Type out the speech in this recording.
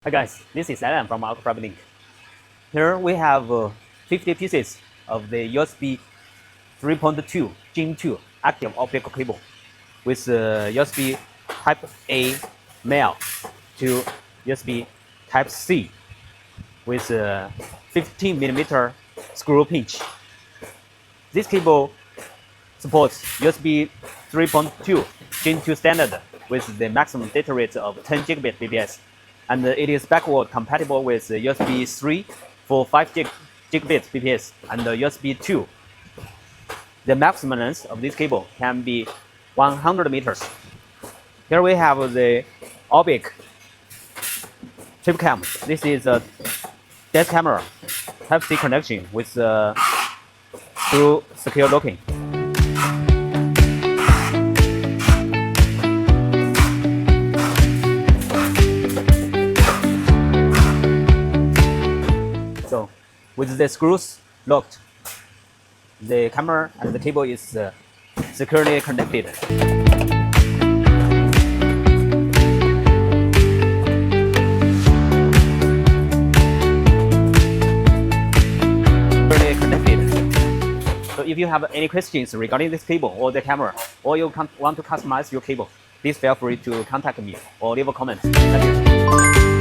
Hi guys, this is Alan from AOCFiberlink. Here we have 50 pieces of the USB 3.2 Gen 2 active optical cable with USB Type A male to USB Type C with 15mm screw pinch. This cable supports USB 3.2 Gen 2 standard with the maximum data rate of 10 gigabit bps, and it is backward compatible with USB 3 for 5 gigabit bps and USB 2. The maximum length of this cable can be 100 meters. Here we have the Orbbec trip cam. This is a dash camera Type-C connection with screw secure locking. So, with the screws locked, the camera and the cable is securely connected. So if you have any questions regarding this cable or the camera, or you want to customize your cable, please feel free to contact me or leave a comment. Thank you.